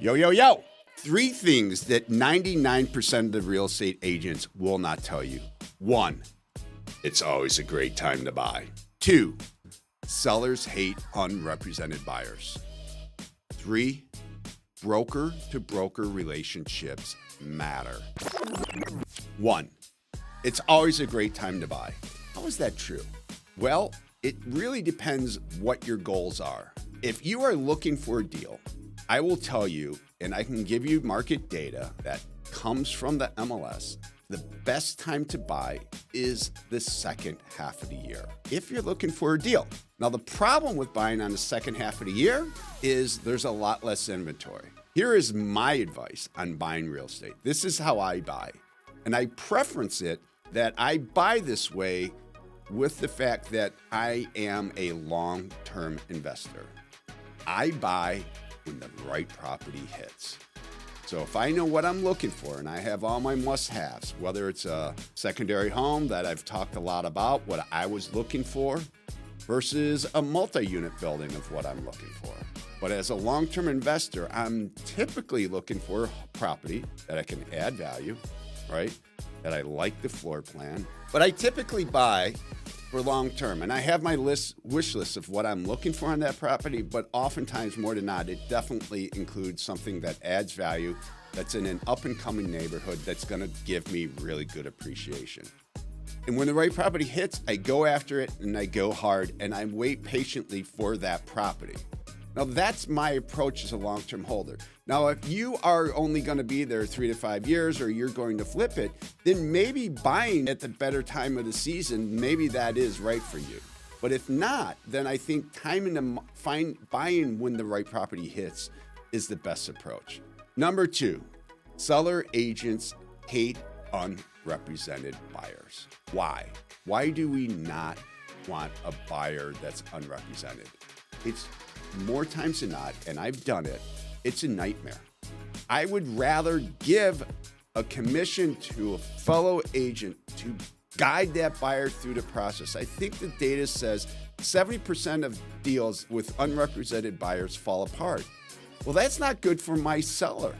Yo, yo, yo. 3 things that 99% of the real estate agents will not tell you. 1, it's always a great time to buy. 2, sellers hate unrepresented buyers. 3, broker-to-broker relationships matter. 1, it's always a great time to buy. How is that true? Well, it really depends what your goals are. If you are looking for a deal, I will tell you, and I can give you market data that comes from the MLS, the best time to buy is the second half of the year, if you're looking for a deal. Now, the problem with buying on the second half of the year is there's a lot less inventory. Here is my advice on buying real estate. This is how I buy, and I preference it that I buy this way with the fact that I am a long-term investor. I buy when the right property hits. So if I know what I'm looking for and I have all my must-haves, whether it's a secondary home that I've talked a lot about, what I was looking for, versus a multi-unit building of what I'm looking for. But as a long-term investor, I'm typically looking for a property that I can add value, right? That I like the floor plan. But I typically buy for long term. And I have my wish list of what I'm looking for on that property, but oftentimes, more than not, it definitely includes something that adds value, that's in an up and coming neighborhood that's gonna give me really good appreciation. And when the right property hits, I go after it and I go hard and I wait patiently for that property. Now, that's my approach as a long-term holder. Now, if you are only going to be there 3 to 5 years or you're going to flip it, then maybe buying at the better time of the season, maybe that is right for you. But if not, then I think buying when the right property hits is the best approach. Number 2, seller agents hate unrepresented buyers. Why? Why do we not want a buyer that's unrepresented? It's more times than not, and I've done it, it's a nightmare. I would rather give a commission to a fellow agent to guide that buyer through the process. I think the data says 70% of deals with unrepresented buyers fall apart. Well, that's not good for my seller.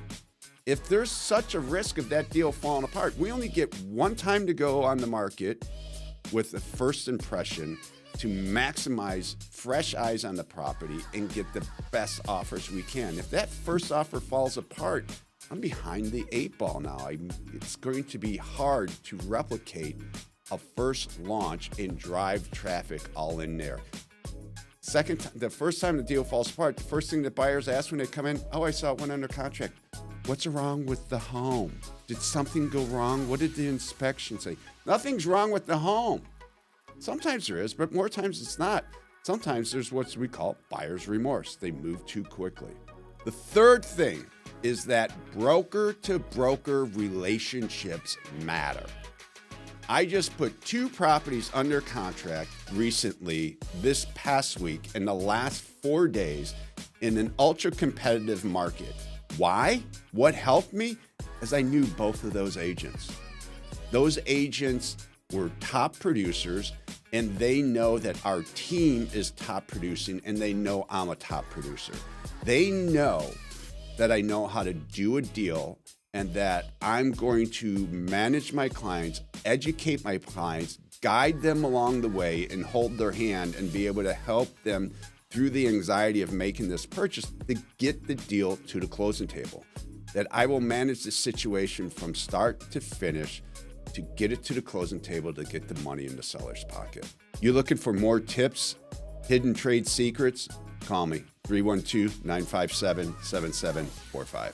If there's such a risk of that deal falling apart, we only get one time to go on the market with the first impression to maximize fresh eyes on the property and get the best offers we can. If that first offer falls apart, I'm behind the 8 ball now. It's going to be hard to replicate a first launch and drive traffic all in there. The first time the deal falls apart, the first thing that buyers ask when they come in, oh, I saw it went under contract. What's wrong with the home? Did something go wrong? What did the inspection say? Nothing's wrong with the home. Sometimes there is, but more times it's not. Sometimes there's what we call buyer's remorse. They move too quickly. The third thing is that broker-to-broker relationships matter. I just put 2 properties under contract recently this past week in the last 4 days in an ultra-competitive market. Why? What helped me? Is I knew both of those agents. Those agents were top producers, and they know that our team is top producing, and they know I'm a top producer. They know that I know how to do a deal and that I'm going to manage my clients, educate my clients, guide them along the way, and hold their hand and be able to help them through the anxiety of making this purchase to get the deal to the closing table. That I will manage the situation from start to finish to get it to the closing table to get the money in the seller's pocket. You looking for more tips, hidden trade secrets? Call me, 312-957-7745.